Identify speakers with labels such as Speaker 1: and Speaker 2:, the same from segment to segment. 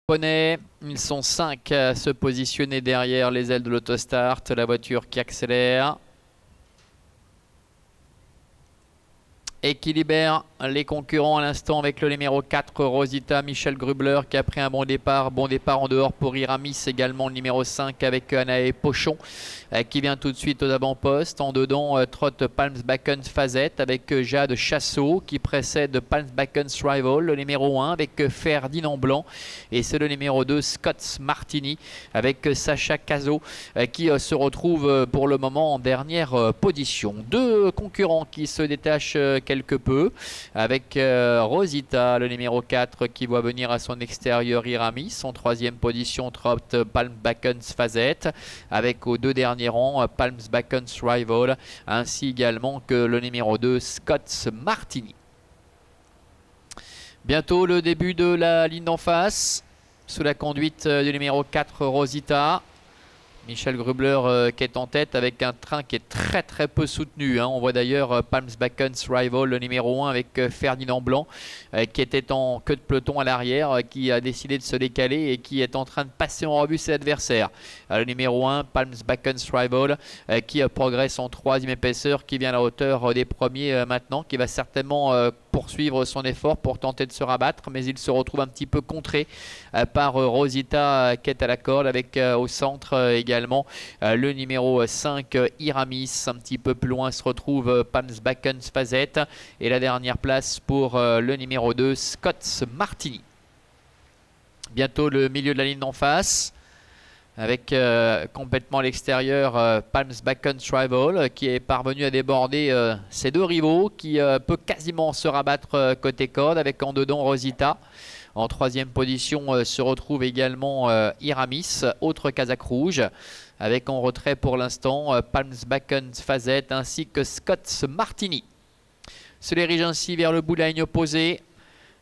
Speaker 1: Poney, ils sont 5 à se positionner derrière les ailes de l'autostart, la voiture qui accélère et qui libère les concurrents à l'instant avec le numéro 4 Rosita, Michel Grubler qui a pris un bon départ en dehors pour Iramis, également le numéro 5 avec Anaé Pochon qui vient tout de suite aux avant-postes. En dedans trotte Palmsbacken Fazette avec Jade Chassot qui précède Palmsbacken's Rival, le numéro 1 avec Ferdinand Blanc, et c'est le numéro 2 Scott Martini avec Sacha Cazot qui se retrouve pour le moment en dernière position. Deux concurrents qui se détachent quelque peu avec Rosita, le numéro 4 qui voit venir à son extérieur Iramis. En troisième position trotte Palmsbacken's Fazette avec aux deux derniers rangs Palmsbacken's Rival ainsi également que le numéro 2 Scott Martini. Bientôt le début de la ligne d'en face sous la conduite du numéro 4 Rosita. Michel Grubler qui est en tête avec un train qui est très peu soutenu. On voit d'ailleurs Palmsbacken's Rival, le numéro 1 avec Ferdinand Blanc qui était en queue de peloton à l'arrière, qui a décidé de se décaler et qui est en train de passer en revue ses adversaires. Le numéro 1, Palmsbacken's Rival, qui progresse en troisième épaisseur, qui vient à la hauteur des premiers maintenant, qui va certainement poursuivre son effort pour tenter de se rabattre, mais il se retrouve un petit peu contré par Rosita qui est à la corde avec au centre également le numéro 5 Iramis. Un petit peu plus loin se retrouve Palmsbacken's Fazette et la dernière place pour le numéro 2 Scott Martini. Bientôt le milieu de la ligne d'en face avec complètement à l'extérieur Palmsbacken's Rival qui est parvenu à déborder ses deux rivaux, qui peut quasiment se rabattre côté corde avec en dedans Rosita. En troisième position se retrouve également Iramis, autre casaque rouge, avec en retrait pour l'instant Palmsbacken's Fazette ainsi que Scott Martini. Se dirige ainsi vers le bout de la ligne opposée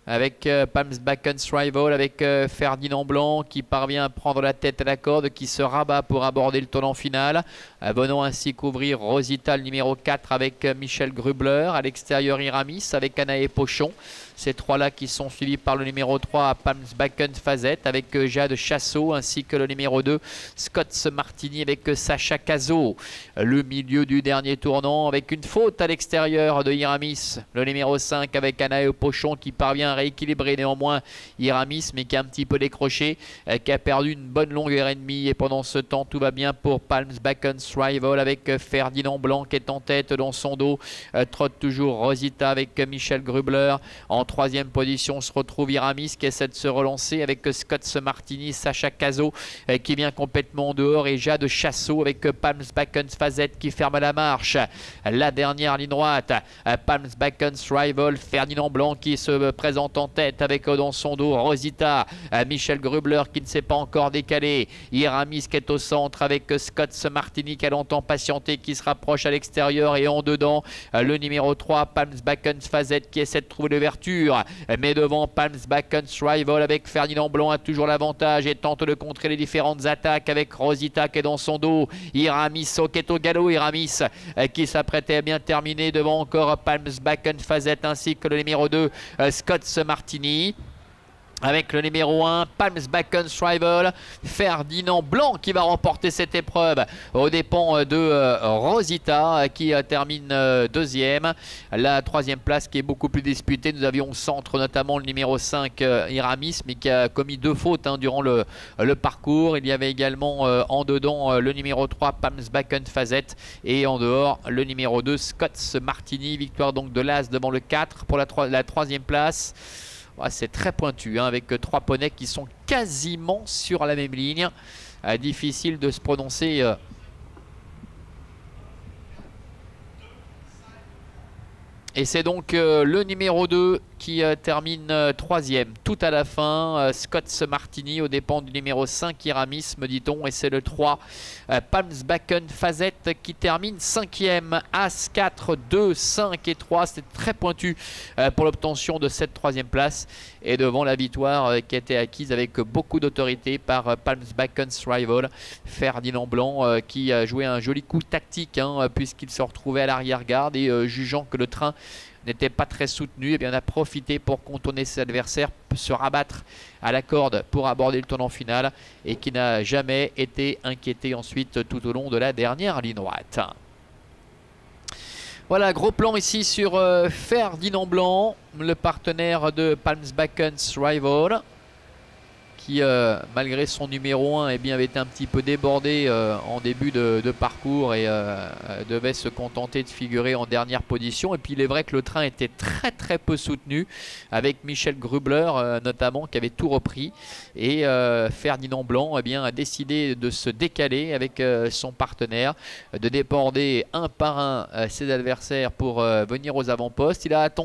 Speaker 1: avec Palmsbacken's Rival, avec Ferdinand Blanc qui parvient à prendre la tête à la corde, qui se rabat pour aborder le tournant final, venant ainsi couvrir Rosita, le numéro 4 avec Michel Grubler, à l'extérieur Iramis avec Anaé Pochon. Ces trois-là qui sont suivis par le numéro 3 Palmsbacken's Fazette avec Jade Chassot ainsi que le numéro 2 Scott Martini avec Sacha Cazot. Le milieu du dernier tournant avec une faute à l'extérieur de Iramis, le numéro 5 avec Anaé Pochon qui parvient à rééquilibrer néanmoins Iramis mais qui a un petit peu décroché, qui a perdu une bonne longueur et demie, et pendant ce temps tout va bien pour Palmsbacken's Rival avec Ferdinand Blanc qui est en tête. Dans son dos trotte toujours Rosita avec Michel Grubler. En troisième position se retrouve Iramis qui essaie de se relancer avec Scott Martini, Sacha Cazot qui vient complètement dehors et Jade Chassot avec Palmsbacken's Fazette qui ferme la marche. La dernière ligne droite, Palmsbacken's Rival, Ferdinand Blanc qui se présente en tête avec dans son dos Rosita, Michel Grubler qui ne s'est pas encore décalé, Iramis qui est au centre avec Scott Martini qui a longtemps patienté, qui se rapproche à l'extérieur, et en dedans le numéro 3 Palmsbacken's Fazette qui essaie de trouver l'ouverture, mais devant Palmsbacken's Rival avec Ferdinand Blanc a toujours l'avantage et tente de contrer les différentes attaques avec Rosita qui est dans son dos, Iramis qui est au galop, Iramis qui s'apprêtait à bien terminer devant encore Palmsbacken's Fazette ainsi que le numéro 2 Scott Martini. Avec le numéro 1, Palmsbacken's Rival, Ferdinand Blanc qui va remporter cette épreuve aux dépens de Rosita qui termine deuxième. La troisième place qui est beaucoup plus disputée, nous avions au centre notamment le numéro 5 Iramis, mais qui a commis deux fautes durant le parcours. Il y avait également en dedans le numéro 3 Palmsbacken's Fazette et en dehors le numéro 2 Scott Martini. Victoire donc de l'As devant le 4 pour la troisième place. C'est très pointu avec trois poneys qui sont quasiment sur la même ligne. Difficile de se prononcer. Et c'est donc le numéro 2 qui termine troisième tout à la fin, Scott Martini aux dépens du numéro 5 Iramis, me dit-on, et c'est le 3 Palmsbacken's Fazette qui termine cinquième. As 4, 2, 5 et 3, c'était très pointu pour l'obtention de cette troisième place, et devant la victoire qui a été acquise avec beaucoup d'autorité par Palmsbacken's Rival, Ferdinand Blanc qui a joué un joli coup tactique puisqu'il se retrouvait à l'arrière-garde, et jugeant que le train n'était pas très soutenu, et bien on a profité pour contourner ses adversaires, se rabattre à la corde pour aborder le tournant final et qui n'a jamais été inquiété ensuite tout au long de la dernière ligne droite. Voilà, gros plan ici sur Ferdinand Blanc, le partenaire de Palmsbacken's Rival, qui malgré son numéro 1 eh bien, avait été un petit peu débordé en début de parcours et devait se contenter de figurer en dernière position. Et puis il est vrai que le train était très peu soutenu avec Michel Grubler notamment qui avait tout repris. Et Ferdinand Blanc eh bien, a décidé de se décaler avec son partenaire, de déborder un par un ses adversaires pour venir aux avant-postes. Il a attendu